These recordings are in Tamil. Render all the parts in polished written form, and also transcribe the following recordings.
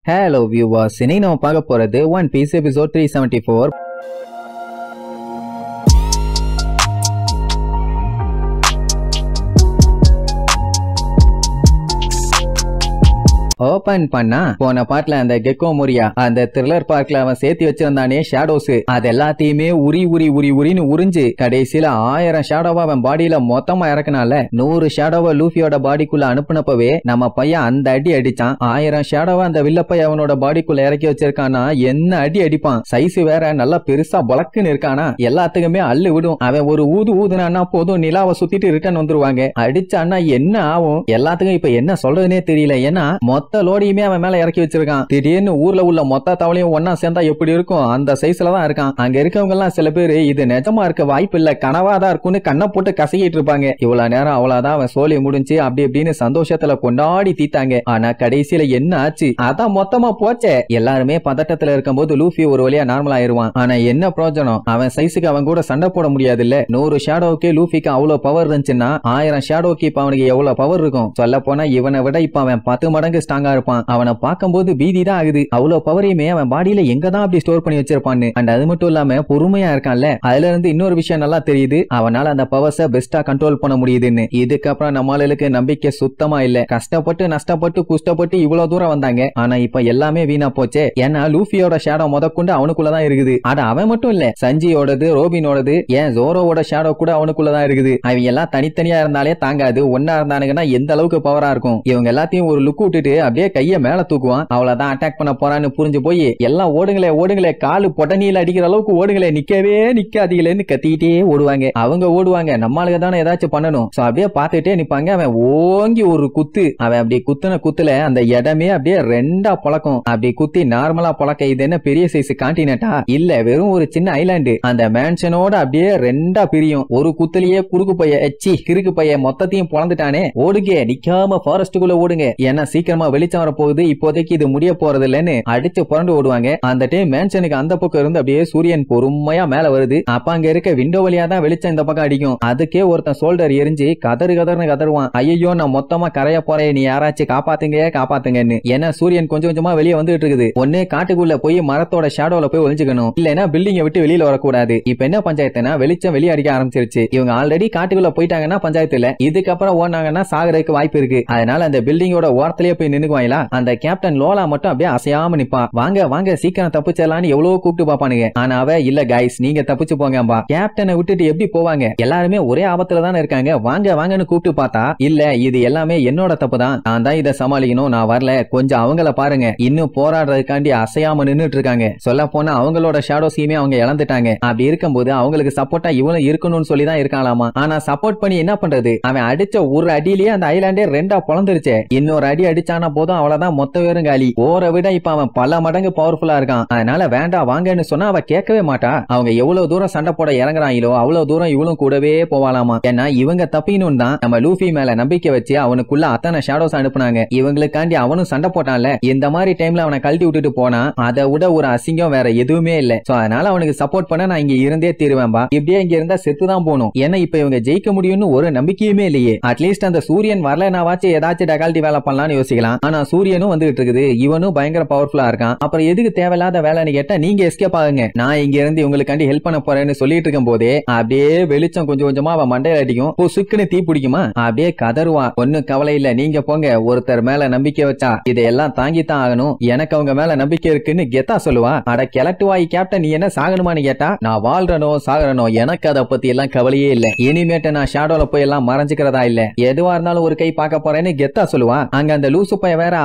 Hello viewers, இன்னைக்கு நம்ம பார்க்க போறது One Piece episode 374. ஓபன் பண்ணா போன பாட்டுல அந்த கெக்கோ மோரியா அந்த த்ரில்லர் பார்க்ல அவன் சேர்த்து வச்சிருந்தானே ஷேடோஸ் அது எல்லாத்தையுமே உரின்னு உறிஞ்சு கடைசியில 1000 ஷேடோவா அவன் பாடியில மொத்தமா இறக்குனால 100 ஷேடோவா லூஃபியோட பாடிக்குள்ள அனுப்புனப்பவே நம்ம பையன் அந்த அடி அடிச்சான். 1000 ஷேடோவா அந்த வில்லப்பை அவனோட பாடிக்குள்ள இறக்கி வச்சிருக்கானா என்ன அடி அடிப்பான். சைஸ் வேற நல்லா பெருசா பலக்குன்னு இருக்கானா எல்லாத்துக்குமே அள்ளு விடும். அவன் ஒரு ஊதுனானா போதும் நிலாவை சுத்திட்டு ரிட்டர்ன் வந்துருவாங்க. அடிச்சான்னா என்ன ஆகும் எல்லாத்துக்கும் இப்ப என்ன சொல்றதுனே தெரியல. ஏன்னா மொத்த லோடியுமே அவன் மேல இறக்கி வச்சிருக்கான். திடீர்னு ஊர்ல உள்ள மொத்த தவளையும் ஒன்னா சேர்ந்தா எப்படி இருக்கும் அந்த சைஸ்ல தான் இருக்கான். அங்க இருக்கவங்க எல்லாம் சில பேரு இது நிஜமா இருக்க வாய்ப்பு இல்ல கனவாதான் இருக்குன்னு கண்ணை போட்டு கசகிட்டு இருப்பாங்க. இவ்வளவு நேரம் அவ்வளவுதான் அவன் சோழி முடிஞ்சு அப்படி இப்படின்னு சந்தோஷத்துல கொண்டாடி தீத்தாங்க. ஆனா கடைசியில என்ன ஆச்சு அதான் மொத்தமா போச்சே. எல்லாருமே பதட்டத்துல இருக்கும் போது லூஃபி ஒரு வழியா நார்மல் ஆயிருவான். ஆனா என்ன பிரயோஜனம் அவன் சைஸுக்கு அவன் கூட சண்டை போட முடியாது இல்ல. 100 ஷேடோவுக்கு லூஃபிக்கு அவ்வளவு பவர் இருந்துச்சுன்னா 1000 ஷேடோவுக்கு இப்ப அவனுக்கு எவ்வளவு பவர் இருக்கும். சொல்ல போனா இவனை விட இப்ப அவன் 10 மடங்கு ஸ்ட்ராங்கா இருப்பான். அவனை பார்க்கும்போது பீதி தான் ஆகுது. அவ்வளவு பவரையுமே அவன் பாடியில எங்கதான் அப்படி ஸ்டோர் பண்ணி வச்சிருப்பான்னு. அண்ட் அது மட்டும் இல்லாம பொறுமையா இருக்கான்ல. அதுல இருந்து இன்னொரு விஷயம் நல்லா தெரியுது. அவனால அந்த பவர்ஸ பெஸ்டா கண்ட்ரோல் பண்ண முடியுதுன்னு. இதுக்கப்புறம் நம்மளுக்கு நம்பிக்கை சுத்தமா இல்ல. கஷ்டப்பட்டு நஷ்டப்பட்டு குஷ்டப்பட்டு இவ்வளவு தூரம் வந்தாங்க. ஆனா இப்ப எல்லாமே வீணா போச்சே. ஏன்னா லூஃபியோட ஷேடோ முதற்கொண்டு அவனுக்குள்ளதான் இருக்குது. ஆனா அவன் மட்டும் இல்ல சஞ்சியோடது ரோபினோடது ஏன் ஜோரோவோட ஷேடோ கூட அவனுக்குள்ளதான் இருக்குது. அவங்க எல்லாம் தனித்தனியா இருந்தாலே தாங்காது. ஒன்னா இருந்தானுங்கன்னா எந்த அளவுக்கு பவரா இருக்கும். இவங்க எல்லாத்தையும் ஒரு லுக் விட்டுட்டு அப்படியே கைய மேல தூக்குவான். அவ்வளவுதான் அட்டாக் பண்ண போறான்னு புரிஞ்சு போய் எல்லாம் ஓடுங்களே காலு பொட்டனியில அடிக்கிற அளவுக்கு ஓடுங்களே நிக்கவே நிக்காதீங்களேன்னு கத்திக்கிட்டே ஓடுவாங்க. அவங்க ஓடுவாங்க நம்மளுக்கு தானே ஏதாச்சும் பண்ணணும். சோ அப்படியே பாத்துட்டே நிப்பாங்க. அவன் ஓங்கி ஒரு குத்து. அவன் அப்படி குத்துன குத்துல அந்த இடமே அப்படியே ரெண்டா பொழக்கும். அப்படி குத்தி நார்மலா பொழக்க இது என்ன பெரிய சைஸ் கான்டினென்டா இல்ல வெறும் ஒரு சின்ன ஐலாண்டு. அந்த மேன்ஷனோட அப்படியே ரெண்டா பிரியும். ஒரு குத்துலயே குறுக்கு பைய கிறுக்கு பைய மொத்தத்தையும் பொழந்துட்டானே. ஓடுங்க நிக்காம ஃபாரஸ்டுக்குள்ள ஓடுங்க ஏன்னா சீக்கிரமா வெளிச்சம் வர போகுது. இப்போதைக்கு இது முடிய போறது இல்லன்னு அடிச்சு புரண்டு ஓடுவாங்க. அந்த டைம் மேன்ஷனுக்கு அந்த பக்கம் இருந்து அப்படியே சூரியன் பொறுமையா மேல வருது. அப்ப அங்க இருக்க விண்டோ வழியா தான் வெளிச்சம் இந்த பக்கம் அடிக்கும். அதுக்கே ஒருத்தன் சோல்டர் எரிஞ்சு கதறுன்னு கதறுவான். ஐயோ நான் மொத்தமா கரைய போறேன் நீ யாராச்சும் காப்பாத்துங்கன்னு. ஏன்னா சூரியன் கொஞ்சம் கொஞ்சமா வெளியே வந்துட்டு இருக்குது. ஒண்ணு காட்டுக்குள்ள போய் மரத்தோட ஷேடோல போய் ஒளிஞ்சுக்கணும். இல்லன்னா பில்டிங்கை விட்டு வெளியில வரக்கூடாது. இப்ப என்ன பஞ்சாயத்துனா வெளிச்சம் வெளியே அடிக்க ஆரம்பிச்சிருச்சு. இவங்க ஆல்ரெடி காட்டுக்குள்ள போயிட்டாங்கன்னா பஞ்சாயத்து இல்ல. இதுக்கப்புறம் ஓடினாங்கன்னா சாகறதுக்கு வாய்ப்பு இருக்கு. அதனால அந்த பில்டிங்கோட ஓரத்திலேயே போய் நின்னுக்குவாங்களா. அந்த கேப்டன் லோலா மட்டும் அப்படியே அசையாம நிப்பா. வாங்க சீக்கிரம் தப்பிச்சலான்னு எவ்வளவு கூப்பிட்டு பாப்பானுங்க. ஆனா அவ இல்ல கைஸ் நீங்க தப்பிச்சு போங்கம்பா. கேப்டனை விட்டுட்டு எப்படி போவாங்க எல்லாருமே ஒரே ஆபத்துல தானே இருக்காங்க. வாங்கன்னு கூப்பிட்டு பார்த்தா இல்ல இது எல்லாமே என்னோட தப்பு தான். நான் தான் இதை சமாளிக்கணும். நான் வரல கொஞ்சம் அவங்கள பாருங்க. இன்னும் போராடுறதுக்காண்டி அசையாம நின்னுட்டு இருக்காங்க. சொல்ல போனா அவங்களோட ஷேடோஸையுமே அவங்க இழந்துட்டாங்க. அப்படி இருக்கும்போது அவங்களுக்கு சப்போர்ட்டா இவனும் இருக்கணும்னு சொல்லி தான் இருக்காங்களாமா. ஆனா சப்போர்ட் பண்ணி என்ன பண்றது. அவன் அடிச்ச ஒரு அடியிலேயே அந்த ஐலாண்டே ரெண்டா பொழந்துருச்சு. இன்னொரு அடி அடிச்சானா போதும் அவ்வளவுதான் மொத்த பேரும் காலி. ஓரை விட இப்ப அவன் பல மடங்கு பவர்ஃபுல்லா இருக்கான். அதனால வேண்டாம் வாங்கன்னு சொன்னா அவ கேட்கவே மாட்டா. அவங்க எவ்வளவு தூரம் சண்டை போட இறங்குறாங்களோ அவ்வளவு தூரம் இவளும் கூடவே போவாளாமா. ஏன்னா இவங்க தப்பிக்கணும் தான் நம்ம லூஃபி மேல நம்பிக்கை வச்சு அவனுக்குள்ள அத்தனை ஷேடோஸ் அனுப்புனாங்க. இவங்களுக்காண்டி அவனும் சண்டை போட்டான்ல. இந்த மாதிரி டைம்ல அவனை கழட்டி விட்டுட்டு போனா அதை விட ஒரு அசிங்கம் வேற எதுவுமே இல்ல. சோ அதனால அவனுக்கு சப்போர்ட் பண்ண நான் இங்க இருந்தே தீருவேன்பா. இப்படியே இங்க இருந்தா செத்துதான் போகணும். ஏன்னா இப்ப இவங்க ஜெயிக்க முடியும்னு ஒரு நம்பிக்கையுமே இல்லையே. அட்லீஸ்ட் அந்த சூரியன் வரலனாவாச்சும் ஏதாச்சும் டகால்டி வேலை பண்ணலாம்னு யோசிக்கலாம். ஆனா சூரியனும் வந்துட்டு இருக்குது. இவனும் பயங்கர பவர்ஃபுல்லா இருக்கான். அப்புறம் எதுக்கு தேவையில்லாத வேலைன்னு கேட்டா நீங்க எஸ்கேப் ஆகுங்க நான் இங்க இருந்து உங்களுக்காண்டி ஹெல்ப் பண்ண போறேன்னு சொல்லிட்டு இருக்கும் போதே அப்படியே வெளிச்சம் கொஞ்சம் கொஞ்சமா அவன் மண்டையில அடிக்கும். சுக்குன்னு தீ பிடிக்குமா அப்படியே கதறுவான். ஒன்னும் கவலை இல்ல நீங்க போங்க. ஒருத்தர் மேல நம்பிக்கை வச்சா இதையெல்லாம் தாங்கித்தான் ஆகணும். எனக்கு அவங்க மேல நம்பிக்கை இருக்குன்னு கெத்தா சொல்லுவா. அட கிளட்டுவாய் கேப்டன் நீ என்ன சாகணுமான்னு கேட்டா நான் வாழ்றனோ சாகரனோ எனக்கு அதை பத்தி எல்லாம் கவலையே இல்ல. இனிமேட்டு நான் ஷேடோல போய் எல்லாம் மறைஞ்சுக்கிறதா இல்ல. எதுவா இருந்தாலும் ஒரு கை பார்க்க போறேன்னு கெத்தா சொல்லுவா. அங்க அந்த லூசு பைய வேற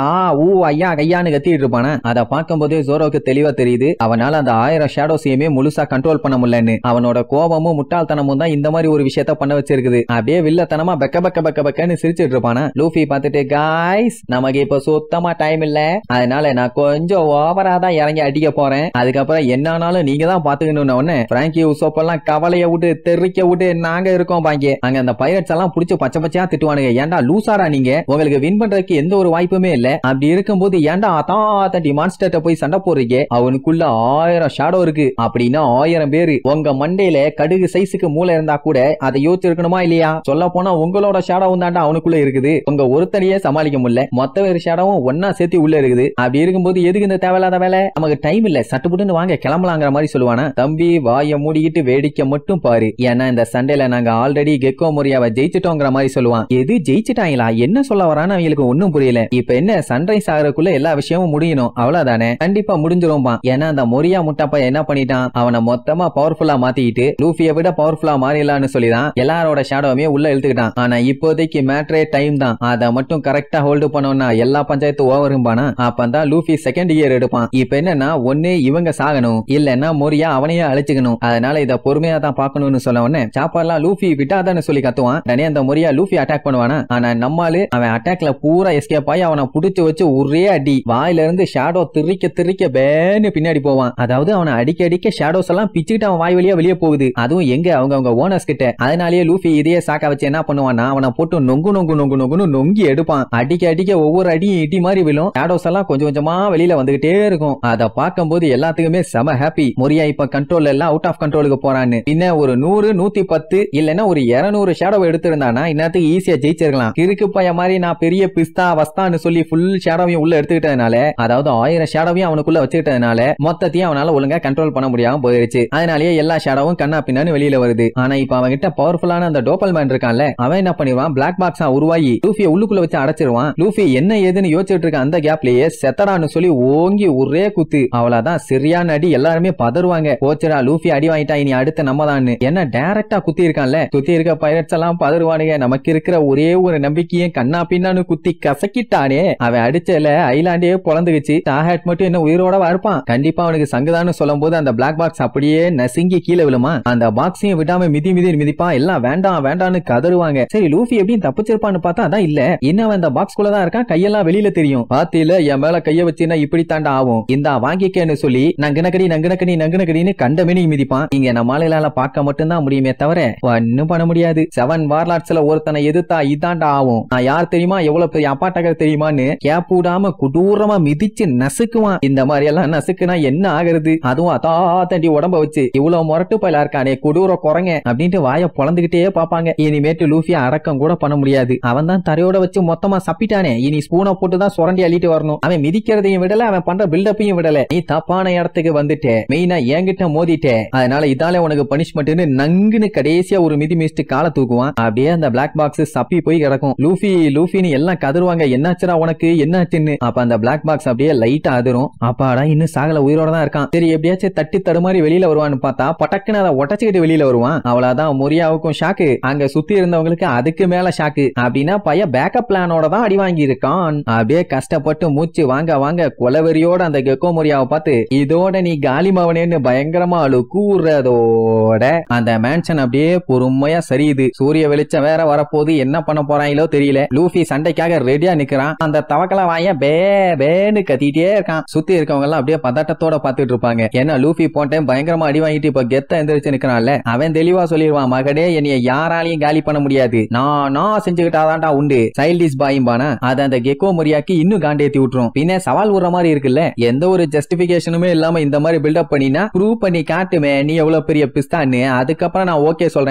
ஐயா கையான்னு கத்திட்டு இருப்பானா. அதை பார்க்கும்போது ஜோரோக்கு தெளிவா தெரியுது அவனால அந்த 1000 ஷேடோஸையுமே முழுசா கண்ட்ரோல் பண்ண முடியலன்னு. அவனோட கோபமும் முட்டாள்தனமும் தான் இந்த மாதிரி ஒரு விஷயத்த பண்ண வச்சிருக்குது. அப்படியே வில்லத்தனமா பக்கன்னு சிரிச்சிட்டு இருப்பானா. லூஃபி பார்த்துட்டு காய்ஸ் நமக்கு இப்ப சுத்தமா டைம் இல்ல. அதனால நான் கொஞ்சம் ஓவரா தான் இறங்கி அடிக்க போறேன். அதுக்கப்புறம் என்னானாலும் நீங்க தான் பாத்துக்கணும். உடனே பிராங்கி உசோப் எல்லாம் கவலைய விட்டு தெறிக்க விட்டு நாங்க இருக்கோம் பாங்க. அங்க அந்த பைரட்ஸ் எல்லாம் புடிச்சு பச்சையா திட்டுவானுங்க. ஏன்டா லூசாரா நீங்க உங்களுக்கு வின் பண்றதுக்கு எந்த ஒரு வாய்ப்பு வாய்ப்புமே இல்ல. அப்படி இருக்கும்போது ஏன்டா அதாத்தடி மான்ஸ்டர்ட்ட போய் சண்டை போடுறீங்க, அவனுக்குள்ள 1000 ஷேடோ இருக்கு அப்படின்னா 1000 பேரு. உங்க மண்டையில கடுகு சைஸுக்கு மூளை இருந்தா கூட அதை யோசிச்சிருக்கணுமா இல்லையா? சொல்ல போனா உங்களோட ஷேடோவும் தாண்டா அவனுக்குள்ள இருக்குது. உங்க ஒருத்தனையே சமாளிக்க முடியல, மொத்த பேர் ஷேடோவும் ஒன்னா சேர்த்து உள்ள இருக்குது. அப்படி இருக்கும்போது எதுக்கு இந்த தேவையில்லாத வேலை, நமக்கு டைம் இல்ல, சட்டுப்புட்டுன்னு வாங்க கிளம்பலாங்கிற மாதிரி சொல்லுவானா. தம்பி வாயை மூடிக்கிட்டு வேடிக்கை மட்டும் பாரு, ஏன்னா இந்த சண்டையில நாங்க ஆல்ரெடி கெக்கோ மோரியாவை ஜெயிச்சிட்டோங்கிற மாதிரி சொல்லுவான். எது ஜெயிச்சிட்டாங்களா, என்ன சொல்ல வரான்னு அவங்களுக்கு ஒன்னும் புரியல. இப்ப என்ன சன்ரைஸ் ஆகிறதுக்குள்ள எல்லா விஷயமும் முடியணும், அவ்வளவுதானே? கண்டிப்பா முடிஞ்சிரும்பா. ஏன்னா அந்த மொரியா முட்டாப்பா என்ன பண்ணிட்டான், அவனை மொத்தமா பவர்ஃபுல்லா மாத்திக்கிட்டு லூஃபியை விட பவர்ஃபுல்லா மாறிடலான்னு சொல்லிதான் எல்லாரோட ஷேடோவுமே உள்ள இழுத்துக்கிட்டான். ஆனா இப்போதைக்கு மேட்ரே டைம் தான், அதை மட்டும் கரெக்டா ஹோல்டு பண்ணோம்னா எல்லா பஞ்சாயத்து ஓவரும்பானா. அப்பதான் லூஃபி செகண்ட் இயர் எடுப்பான். இப்ப என்னன்னா ஒண்ணு இவங்க சாகணும், இல்லன்னா மொரியா அவனையே அழிச்சுக்கணும். அதனால இத பொறுமையா தான் பாக்கணும்னு சொல்ல உடனே சாப்பார்லாம் லூஃபி விட்டாதான்னு சொல்லி கத்துவான். உடனே அந்த மொரியா லூஃபி அட்டாக் பண்ணுவானா. ஆனா நம்மாலு அவன் அட்டாக்ல பூரா எஸ்கேப் ஆகி அவனை புடிச்சு வச்சு ஒரே அடி, வாயில இருந்து ஷேடோ திரிக்க திரிக்க பேன்னு பின்னாடி போவான். அதாவது அவனை அடிக்க அடிக்க ஷேடோஸ் எல்லாம் பிச்சுக்கிட்டு அவன் வாய் வழியா வெளியே போகுது, அதுவும் எங்க அவங்க ஓனர்ஸ் கிட்ட. அதனாலேயே லூஃபி இதையே சாக்க வச்சு என்ன பண்ணுவான்னா அவனை போட்டு நொங்கு நொங்கு நொங்கு நொங்குன்னு நொங்கி எடுப்பான். அடிக்க அடிக்க ஒவ்வொரு அடியும் இடி மாதிரி விழும், ஷேடோஸ் எல்லாம் கொஞ்சம் கொஞ்சமா வெளியில வந்துகிட்டே இருக்கும். அதை பார்க்கும்போது எல்லாத்துக்குமே செம ஹாப்பி. மொரியா இப்ப கண்ட்ரோல் எல்லாம் அவுட் ஆஃப் கண்ட்ரோலுக்கு போறான்னு. பின்ன ஒரு 100 110 இல்லன்னா ஒரு 200 ஷேடோ எடுத்திருந்தானா இன்னத்துக்கு ஈஸியா ஜெயிச்சிருக்கலாம். கிறுக்கு பைய மாதிரி நான் பெரிய பிஸ்தா வஸ்தான்னு சொல்லி ஃபுல் ஷேடோவையும் உள்ள எடுத்துக்கிட்டதுனால, அதாவது 1000 ஷேடோவையும் அவனுக்குள்ள வச்சுக்கிட்டதுனால மொத்தத்தையும் அவனால ஒழுங்கா கண்ட்ரோல் பண்ண முடியாம போயிருச்சு. அதனாலேயே எல்லா ஷேடோவும் கண்ணா பின்னான்னு வெளியில வருது. ஆனா இப்ப அவன் கிட்ட பவர்ஃபுல்லான அந்த டோப்பல் மேன் இருக்கான்ல, அவன் என்ன பண்ணிடுவான், பிளாக் பாக்ஸா உருவாகி லூஃபியை உள்ளுக்குள்ள வச்சு அடைச்சிருவான். லூஃபி என்ன ஏதுன்னு யோசிச்சுட்டு இருக்க அந்த கேப்லயே செத்தடான்னு சொல்லி ஓங்கி ஒரே குத்து, அவ்வளவுதான் சரியான அடி. எல்லாருமே பதறுவாங்க, போச்சுடா லூஃபி அடி வாங்கிட்டா இனி அடுத்த நம்ம தான். என்ன டைரக்டா குத்தி இருக்கான்ல, குத்தி இருக்க பைரட்ஸ் எல்லாம் பதறுவானுங்க. நமக்கு இருக்கிற ஒரே ஒரு நம்பிக்கையே கண்ணா பின்னான்னு குத்தி கசக்கிட்டானே, அவன் அடிச்சல ஐலாண்டே பொழந்துக்குச்சு. டாஹட் மட்டும் என்ன உயிரோட இருப்பான். கண்டிப்பா அவனுக்கு சங்குதான்னு சொல்லும் போது அந்த பிளாக் பாக்ஸ் அப்படியே நசுங்கி கீழே விழுமா. அந்த பாக்ஸையும் விடாம மிதி மிதி மிதிப்பான். எல்லாம் வேண்டாம் வேண்டான்னு கதறுவாங்க. சரி லூஃபி எப்படியும் தப்பிச்சிருப்பான்னு பார்த்தா அதான் இல்ல, இன்னும் அந்த பாக்ஸ் குள்ளதான் இருக்கான், கையெல்லாம் வெளியில தெரியும். பாத்தியில என் மேல கைய வச்சுன்னா இப்படி தாண்டா ஆகும், இந்தா வாங்கிக்கன்னு சொல்லி நங்கனக்கடி நங்கனக்கடி நங்கனக்கடின்னு கண்டமேனி மிதிப்பான். இங்க நம்ம ஆளுகளால பார்க்க மட்டும்தான் முடியுமே தவிர ஒன்னும் பண்ண முடியாது. 7 வார்லாட்ஸ்ல ஒருத்தனை எதிர்த்தா இதாண்டா ஆகும். நான் யார் தெரியுமா, எவ்வளவு பெரிய அப்பாட்டகர் தெரியுமான்னு கேப் விடாம கொடூரமா மிதிச்சு நசுக்குவான். இந்த மாதிரி எல்லாம் நசுக்குனா என்ன ஆகுறது, அதுவும் அதாத்தடி உடம்ப வச்சு இவ்வளவு முரட்டு பயிலா இருக்கானே கொடூர குரங்க அப்படின்ட்டு வாய பொழந்துகிட்டே பாப்பாங்க. இனிமேட்டு லூஃபியா அடக்கம் கூட பண்ண முடியாது. அவன் தான் தரையோட வச்சு மொத்தமா சப்பிட்டானே, இனி ஸ்பூனை போட்டுதான் சுரண்டி அள்ளிட்டு வரணும். அவன் மிதிக்கிறதையும் விடல, அவன் பண்ற பில்டப்பையும் விடல. நீ தப்பான இடத்துக்கு வந்துட்டே, மெயினா என்கிட்ட மோதிட்டே, அதனால இதால உனக்கு பனிஷ்மெண்ட்னு நங்குன்னு கடைசியா ஒரு மிதி மிதிச்சுட்டு காலை தூக்குவான். அப்படியே அந்த பிளாக் பாக்ஸ் சப்பி போய் கிடக்கும். லூஃபி லூஃபின்னு எல்லாம் கதறுவாங்க, என்னாச்சுடா உனக்கு என்னாச்சுன்னு. அப்ப அந்த பிளாக் பாக்ஸ் அப்படியே லைட்டா அதிரும். அப்பாடா இன்னும் சாகல, உயிரோட தான் இருக்கான். சரி எப்படியாச்சும் தட்டி தடுமாறி வெளியில வருவான்னு பார்த்தா பட்டக்குன்னு அதை உடச்சுக்கிட்டு வெளியில வருவான். அவ்வளவுதான் மொரியாவுக்கும் ஷாக்கு, அங்க சுத்தி இருந்தவங்களுக்கு அதுக்கு மேல ஷாக்கு. அப்படின்னா பைய பேக்கப் பிளானோட தான் அடி வாங்கி இருக்கான். அப்படியே கஷ்டப்பட்டு மூச்சு வாங்க வாங்க கொலவெறியோட அந்த கெக்கோ மொரியாவை பார்த்து இதோட நீ காலிமாவனேன்னு பயங்கரமா கூறதோட அந்த மேன்ஷன் அப்படியே பொறுமையா சரியுது. சூரிய வெளிச்சம் வேற வரப்போது, என்ன பண்ண போறாங்களோ தெரியல. லூஃபி சண்டைக்காக ரெடியா நிக்கிறான். அந்த தவக்கல வாய பே பேன்னு கத்திட்டே இருக்கான். சுத்தி இருக்கவங்க எல்லாம் அப்படியே பதட்டத்தோட பாத்துட்டு இருப்பாங்க. ஏன்னா லூஃபி போன டைம் பயங்கரமா அடி வாங்கிட்டு இப்ப கெத்த எந்திரிச்சு நிக்கிறான்ல, அவன் தெளிவா சொல்லிடுவான், மகனே என்னைய யாராலையும் காலி பண்ண முடியாது, நான் செஞ்சுக்கிட்டாதான்டா உண்டு சைல்டிஷ் பாயும்பானா. அது அந்த கெக்கோ மொரியாக்கு இன்னும் காண்டேத்தி விட்டுரும். பின்ன சவால் விடுற மாதிரி இருக்குல்ல, எந்த ஒரு ஜஸ்டிபிகேஷனுமே இல்லாம இந்த மாதிரி பில்டப் பண்ணினா ப்ரூவ் பண்ணி காட்டுமே நீ எவ்வளவு பெரிய பிஸ்தான்னு. அதுக்கப்புறம் நான் ஓகே சொல்றேன்.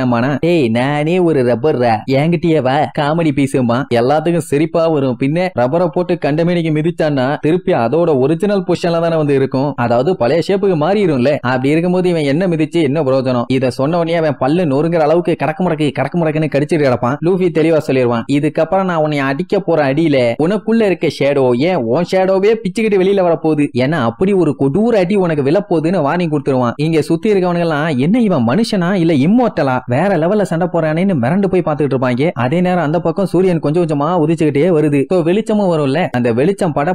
ஏய் நானே ஒரு ரப்பர் என்கிட்டயே வா, காமெடி பீஸுமா, எல்லாத்துக்கும் சிரிப்பா வரும். பின்ன ரப்பரை போட்டு கண்டமேனிக்கு மிதிச்சான்னா திருப்பி அதோட ஒரிஜினல் பொசிஷன்ல தானே வந்து இருக்கும், அதாவது பழைய ஷேப்புக்கு மாறிடும்ல. அப்படி இருக்கும்போது இவன் என்ன மிதிச்சு என்ன பிரயோஜனம். இத சொன்ன உடனே அவன் பல்லு நொறுங்குற அளவுக்கு கடக்கு முறக்குன்னு கடிச்சிட்டு கிடப்பான். லூஃபி தெளிவா சொல்லிடுவான், இதுக்கப்புறம் நான் உன்னை அடிக்க போற அடியில உனக்குள்ள இருக்க ஷேடோ ஏன் உன் ஷேடோவே பிச்சுக்கிட்டு வெளியில வரப்போகுது, ஏன்னா அப்படி ஒரு கொடூர அடி உனக்கு விழப்போகுதுன்னு வார்னிங் கொடுத்துருவான். இங்க சுத்தி இருக்கவனுங்க எல்லாம் என்ன இவன் மனுஷனா இல்ல இம்மோர்டலா, வேற லெவல்ல சண்டை போறானேன்னு மிரண்டு போய் பாத்துட்டு இருப்பாங்க. அதே நேரம் அந்த பக்கம் சூரியன் கொஞ்சம் கொஞ்சமா உதிச்சுக்கிட்டே வருது. வெளிச்சமும் வரும்ல, அந்த வெளிச்சம் பட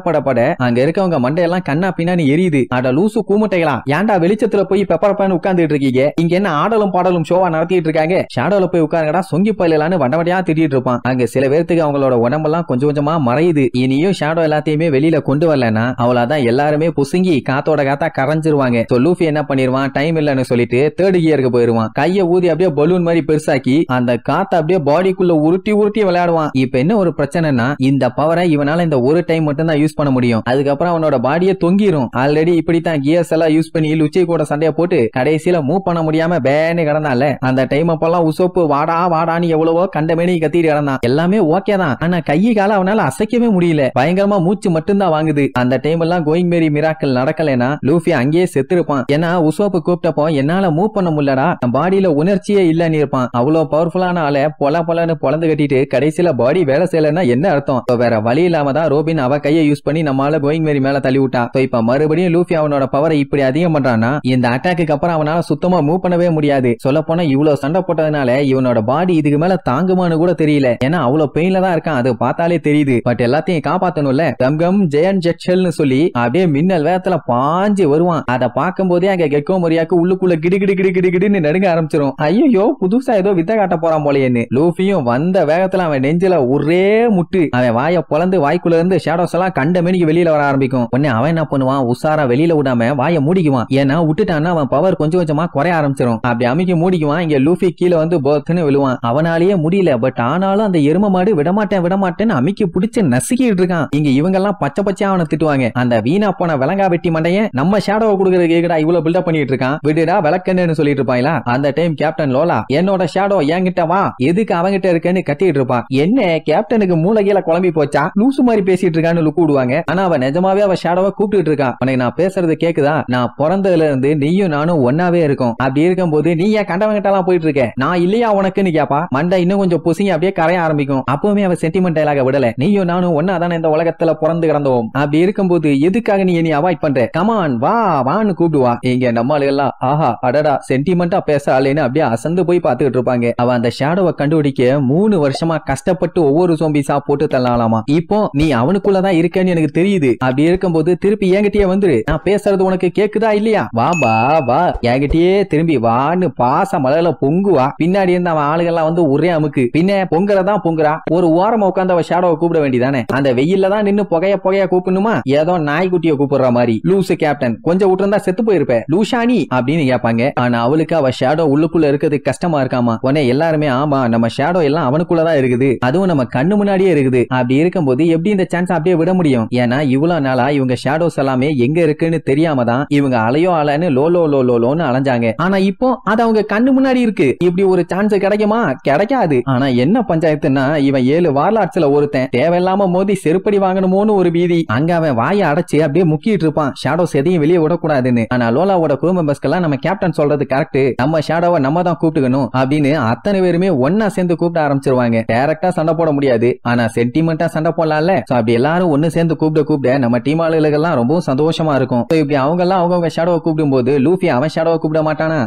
அங்க இருக்கவங்க மண்டையெல்லாம் கண்ணா பின்னாடி எரியுது. அட லூசு கூமுட்டைகளா, ஏன்டா வெளிச்சத்துல போய் பெப்பரப்பான்னு உட்கார்ந்துட்டு இருக்கீங்க, இங்க என்ன ஆடலும் பாடலும் ஷோவா நடத்திட்டு இருக்காங்க, ஷேடோல போய் உட்காருங்கடா சொங்கி பயிலான்னு வண்டவடையா திட்டிட்டு இருப்பான். அங்க சில பேருக்கு அவங்களோட உடம்பெல்லாம் கொஞ்சம் கொஞ்சமா மறையுது. இனியும் ஷேடோ எல்லாத்தையுமே வெளியில கொண்டு வரலன்னா அவ்வளவுதான், எல்லாருமே புசுங்கி காத்தோட காத்தா கரைஞ்சிருவாங்க. லூஃபி என்ன பண்ணிருவான், டைம் இல்லன்னு சொல்லிட்டு தேர்ட் கியருக்கு போயிருவான். கைய ஊதி அப்படியே பலூன் மாதிரி பெருசாக்கி அந்த காத்த அப்படியே பாடிக்குள்ள உருட்டி விளையாடுவான். இப்ப என்ன ஒரு பிரச்சனைனா இந்த பவரை பவரை இவனால இந்த ஒரு டைம் மட்டும் தான் யூஸ் பண்ண முடியும். அதுக்கப்புறம் அவனோட பாடியை தொங்கிரும். ஆல்ரெடி இப்படித்தான் கியர்ஸ் எல்லாம் யூஸ் பண்ணி லுச்சி கூட சண்டைய போட்டு கடைசியில மூவ் பண்ண முடியாம பேன்னு கிடந்தால அந்த டைம் அப்பெல்லாம் உசோப்பு வாடா வாடான்னு எவ்வளவோ கண்டமேனி கத்திட்டு கிடந்தான். எல்லாமே ஓகே தான். ஆனா கையை கால அவனால அசைக்கவே முடியல. பயங்கரமா மூச்சு மட்டும்தான் வாங்குது. அந்த டைம் எல்லாம் கோயிங் மேரி மிராக்கிள் நடக்கலனா லூஃபி அங்கேயே செத்துருப்பான். ஏன்னா உசோப்பு கூப்பிட்டப்போ என்னால மூவ் பண்ண முடியலடா, பாடியில உணர்ச்சியே இல்லன்னு இருப்பான். அவ்வளவு பவர்ஃபுல்லான ஆளை பொல பொலன்னு பொலந்து கட்டிட்டு கடைசியில பாடி வேலை செய்யலன்னா என்ன அர்த்தம்? வேற வழி இல்லாம தான் ரோபின் அவ கையை யூஸ் பண்ணி நம்மளால கோயிங் மேரி மேல தள்ளி விட்டா. இப்ப மறுபடியும் லூஃபி அவனோட பவரை இப்படி அதிகம் பண்றான்னா இந்த அட்டாக்கு அப்புறம் அவனால சுத்தமா மூவ் பண்ணவே முடியாது. சொல்ல போனா இவ்வளவு சண்டை போட்டதுனால இவனோட பாடி இதுக்கு மேல தாங்குமான்னு கூட தெரியல. ஏன்னா அவ்வளவு பெயின்ல தான் இருக்கான். அது பார்த்தாலே தெரியுது. பட் எல்லாத்தையும் காப்பாத்தணும்ல. கம் ஜெயன் ஜெக்ஷல்னு சொல்லி அப்படியே மின்னல் வேகத்துல பாஞ்சு வருவான். அதை பார்க்கும் போதே அங்க கெக்கோ மொரியாக்கு உள்ளுக்குள்ள கிடு கிடு கிடு கிடு கிடுன்னு நடுங்க ஆரம்பிச்சிரும். ஐயோ புதுசா ஏதோ வித்த காட்ட போறான் போலேன்னு. லூஃபியும் வந்த வேகத்துல அவன் நெஞ்சில ஒரே முட்டு. அவன் வாயை பொளந்து வாய்க்குள்ள இருந்து ஷேடோஸ் எல்லாம் கண்ட மேனிக்கு வெளியில வர ஆரம்பிக்கும். உடனே அவன் என்ன பண்ணுவான், உசாரா வெளியில விடாம வாயை மூடிக்குவான். ஏன்னா விட்டுட்டான்னா அவன் பவர் கொஞ்சம் கொஞ்சமா குறைய ஆரம்பிச்சிடும். அப்படி அமைக்க மூடிக்குவான். இங்க லூஃபி கீழே வந்து போத்துன்னு விழுவான். அவனாலேயே முடியல. பட் ஆனாலும் அந்த எரும மாடு விடமாட்டேன்னு அமைக்கி பிடிச்சு நசுக்கிட்டு இருக்கான். இங்க இவங்க எல்லாம் பச்சை பச்சையா அவனை திட்டுவாங்க. அந்த வீணா போன விலங்கா வெட்டி மண்டையன் நம்ம ஷேடோவை கொடுக்கறது கேக்குடா இவ்வளவு பில்டப் பண்ணிட்டு இருக்கான், விடுடா விளக்கன்னு சொல்லிட்டு இருப்பாங்களா. அந்த டைம் கேப்டன் லோலா என்னோட ஷேடோ என்கிட்ட வா, எதுக்கு அவங்கிட்ட இருக்கேன்னு கத்திட்டு இருப்பான். என்ன கேப்டனுக்கு மூளைகீழ குழம்பி போச்சா, லூசு மாதிரி பேசிட்டு இருக்கான்னு லுக்கு விடுவாங்க. ஆனா அவன் நிஜமாவே அவ ஷேடோவை கூப்பிட்டு இருக்கான். உனக்கு நான் பேசுறது கேக்குதா, நான் பிறந்ததுல இருந்து நீயும் நானும் ஒன்னாவே இருக்கும். அப்படி இருக்கும்போது நீ ஏன் கண்டவங்கிட்ட எல்லாம் போயிட்டு இருக்க, நான் இல்லையா உனக்குன்னு கேப்பா. மண்டை இன்னும் கொஞ்சம் புசிங்க அப்படியே கரைய ஆரம்பிக்கும். அப்பவுமே அவன் சென்டிமெண்ட் டயலாக விடல. நீயும் நானும் ஒன்னா தானே இந்த உலகத்துல பிறந்து கிடந்தோம். அப்படி இருக்கும்போது எதுக்காக நீ என்னை அவாய்ட் பண்ற, கமான் வா வான்னு கூப்பிடுவா. இங்க நம்மளுக்கு எல்லாம் ஆஹா அடடா சென்டிமெண்டா பேச ஆளுன்னு அப்படியே அசந்து போய் பாத்துக்கிட்டு இருப்பாங்க. அவன் அந்த ஷேடோவை கண்டுபிடிக்க 3 வருஷமா கஷ்டப்பட்டு ஒவ்வொரு சோம்பிஸா போட்டு தள்ளலாமா. இப்போ நீ அவனுக்குள்ளதான் இருக்கேன்னு எனக்கு தெரியுது. அப்படி இருக்கும்போது திருப்பி என்கிட்டயே வந்துரு, நான் பேசுறது உனக்கு கேக்குதா இல்லையா, வா பா வா என்கிட்டயே திரும்பி வான்னு பாச மலையில பொங்குவா. பின்னாடி இருந்து அவன் ஆளுகள்லாம் வந்து ஒரே அமுக்கு. பின்ன பொங்குறதான் பொங்குறா. ஒரு ஓரமா உட்காந்து அவ ஷேடோவை கூப்பிட வேண்டியதானே. அந்த வெயில்ல தான் நின்னு புகைய கூப்பிடணுமா, ஏதோ நாய்க்குட்டிய கூப்பிடுற மாதிரி. லூசு கேப்டன் கொஞ்சம் விட்டுருந்தா செத்து போயிருப்ப லூஷானி அப்படின்னு கேட்பாங்க. ஆனா அவளுக்கு அவ ஷேடோ உள்ளுக்குள்ள இருக்கிறது கஷ்டமா இருக்காமா. உடனே எல்லாருமே ஆமா நம்ம ஷேடோ எல்லாம் அவனுக்குள்ளதான் இருக்குது, அதுவும் நம்ம கண்ணு முன்னாடியே இருக்குது. அப்படி இருக்கும்போது எப்படி இந்த சான்ஸ் அப்படியே விட முடியும். ஏன்னா இவ்வளவு நாளா இவங்க ஷேடோஸ் எல்லாமே எங்க இருக்குன்னு தெரியாம தான் இவங்க அலையோ அலைன்னு லோன்னு அலைஞ்சாங்க. ஆனா இப்போ அது அவங்க கண்ணு முன்னாடி இருக்கு. இப்படி ஒரு சான்ஸ் கிடைக்குமா, கிடைக்காது. ஆனா என்ன பஞ்சாயத்துன்னா இவன் 7 வார்லாட்ஸ்ல ஒருத்தன் தேவையில்லாம மோதி செருப்படி வாங்கணுமோன்னு ஒரு பீதி. அங்க அவன் வாயை அடைச்சு அப்படியே முக்கிட்டு இருப்பான், ஷேடோஸ் எதையும் வெளியே விடக்கூடாதுன்னு. ஆனா லோலாவோட குரூ மெம்பர்ஸ்க்கெல்லாம் நம்ம கேப்டன் சொல்றது கரெக்ட், நம்ம ஷேடோவை நம்ம தான் கூப்பிட்டுக்கணும் அப்படின்னு அத்தனை பேருமே ஒன்னா சேர்ந்து கூப்பிட ஆரம்பிச்சிருவாங்க. டைரக்டா சண்டை போட முடியாது, ஆனா சென்டிமெண்டா சண்டை போடலாம்ல. அப்படி எல்லாரும் ஒன்னு சேர்ந்து கூப்பிட நம்ம டீம் ஆளுகளுக்கெல்லாம் ரொம்ப சந்தோஷமா இருக்கும். இப்படி அவங்க எல்லாம் அவங்க ஷேடோவை கூப்பிடும் போது லூஃபி அவன் ஷேடோவை கூப்பிட மாட்டானா,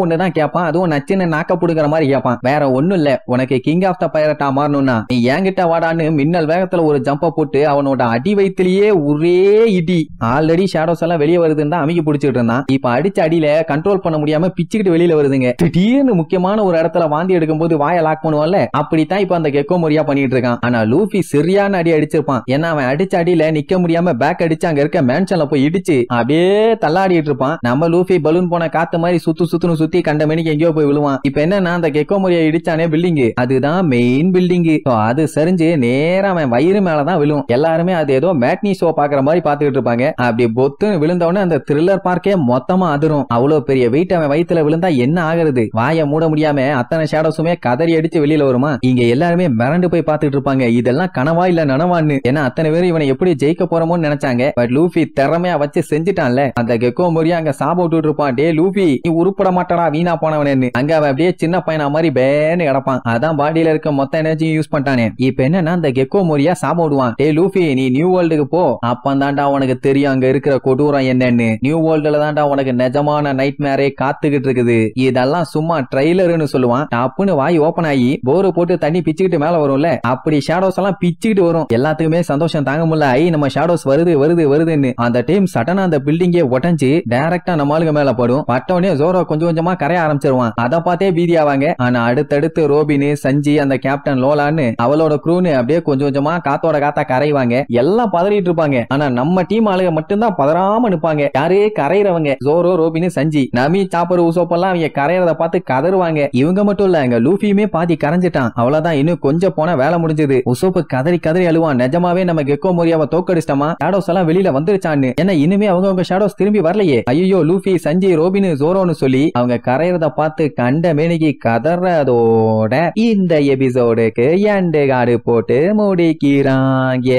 ஒன்னுதான் கேட்பான். அதுவும் நச்சுன்னு நாக்க புடுங்கிற மாதிரி கேட்பான். வேற ஒண்ணும் இல்ல, உனக்கு கிங் ஆஃப் த பைரட்டா மாறணும்னா நீ என்கிட்ட வாடான்னு மின்னல் வேகத்துல ஒரு ஜம்ப போட்டு அவனோட அடி வயிற்றிலேயே ஒரே இடி. ஆல்ரெடி ஷேடோஸ் எல்லாம் வெளியே வருதுன்னு தான் அமைக்க பிடிச்சிட்டு இருந்தான். இப்ப அடிச்ச அடியில கண்ட்ரோல் பண்ண முடியாம பிச்சுக்கிட்டு வெளியில வருதுங்க. திடீர்னு முக்கியமான ஒரு இடத்துல வாந்தி எடுக்கும் போது வாயை லாக் பண்ணுவான்ல, அப்படித்தான் இப்ப அந்த கெக்கோ மொரியா பண்ணிட்டு இருக்கான். ஆனா லூஃபி சரியான அடி அடிச்சிருப்பான். ஏன்னா அவன் அடிச்ச அடியில நிக்க முடியாம பேக் அடிச்சு அங்க இருக்க மேன்ஷன்ல போய் இடிச்சு அப்படியே தள்ளாடிட்டு இருப்பான். நம்ம லூஃபி பலூன் போன காத்து மாதிரி சுத்துன்னு சுத்தி கண்ட மணிக்கு எங்கேயோ போய் விழுவான். இப்ப என்ன அந்த கெக்கோ மொரியா இடிச்சானே பில்டிங், அதுதான் மெயின் பில்டிங். அது சரிஞ்சு நேரா அவன் வயிறு மேலதான் விழும். எல்லாருமே அது ஏதோ மேட்னி ஷோ பாக்குற மாதிரி பாத்துக்கிட்டு இருப்பாங்க. அப்படி பொத்து விழுந்தவன அந்த த்ரில்லர் பார்க்கே மொத்தமா அதிரும். அவ்வளவு பெரிய வெயிட் அவன் வயித்துல விழுந்தா என்ன ஆகுறது, வாயை மூட முடியாம அத்தனை ஷேடோஸுமே கதறி அடிச்சு வெளியில வருமா. இங்க எல்லாருமே மிரண்டு போய் பாத்துட்டு இருப்பாங்க, இதெல்லாம் கனவா இல்ல நனவான்னு. ஏன்னா அத்தனை பேரும் இவனை எப்படி ஜெயிக்க போறோமோன்னு நினைச்சாங்க. பட் லூஃபி திறமையா வச்சு செஞ்சுட்டான்ல. அந்த கெக்கோ மொரியா அங்க சாப விட்டுட்டு இருப்பான், டே லூஃபி நீ உருப்பட மாட்டடா வீணா போனவனு. அங்க அவன் அப்படியே சின்ன பையனா மாதிரி பேன்னு கிடப்பான். அதான் பாடியில இருக்க மொத்த எனர்ஜியும் யூஸ் பண்ணிட்டானே. இப்ப என்னன்னா அந்த கெக்கோ மொரியா சாப விடுவான், டே லூஃபி நீ நியூ வேர்ல்டுக்கு போ, அப்பந்தாண்டா உனக்கு தெரியும் அங்க இருக்கிற கொடூரம் என்னன்னு. நியூ வேர்ல்டுல தான்டா உனக்கு நிஜமான நைட் மேரே காத்துக்கிட்டு இருக்குது, இதெல்லாம் சும்மா ட்ரைலர்னு சொல்லுவான். டப்புன்னு வாய் ஓபன் ஆகி போரை போட்டு தண்ணி பிச்சுக்கிட்டு மேல வரும்ல, அப்படி ஷேடோஸ் எல்லாம் பிச்சுக்கிட்டு வரும். எல்லாத்துக்குமே சந்தோஷம் தாங்க முடியல, ஐ நம்ம ஷேடோஸ் வருதுன்னு. அந்த டைம் சடனா அந்த பில்டிங்கே உடஞ்சு டைரக்டா நம்ம ஆளுங்க மேல படும். பட்டவனே ஜோரோ கொஞ்சம் கொஞ்சமா கரைய ஆரம்பிச்சிருவான். அதை பார்த்தே பீதி ஆவாங்க. ஆனா அடுத்தடுத்து ரோபின் சஞ்சி அந்த கேப்டன் லோலான்னு அவளோட க்ரூன்னு அப்படியே கொஞ்சம் கொஞ்சமா காத்தோட காத்தா கரைவாங்க. எல்லாம் பதறிட்டு இருப்பாங்க. ஆனா நம்ம டீம் ஆளுங்க மட்டும்தான் பதறாம நிப்பாங்க. யாரே கரையிறவங்க ஜோரோ ரோபின் சஞ்சி நமி சாப்பர் உசோப்பெல்லாம் அவங்க கரையறத பார்த்து கதறுவாங்க. இவங்க மட்டும் இல்ல, எங்க லூஃபியுமே பாதி கரைஞ்சிட்டான். அவ்வளவுதான், இன்னும் கொஞ்சம் போனா வேலை முடிஞ்சது. உசோப்பு கதறி மாதிரி அழுவான். நிஜமாவே நம்ம கெக்கோ மோரியாவை தோக்கடிச்சிட்டோமா, ஷேடோஸ் எல்லாம் வெளியில வந்துருச்சான்னு. ஏன்னா இனிமே அவங்க ஷேடோஸ் திரும்பி வரலையே. ஐயோ லூஃபி, சஞ்சி, ரோபின், ஜோரோன்னு சொல்லி அவங்க கரையறத பார்த்து கண்ட மேனிக்கு கதறதோட இந்த எபிசோடுக்கு எண்டு கார்டு போட்டு முடிக்கிறாங்க.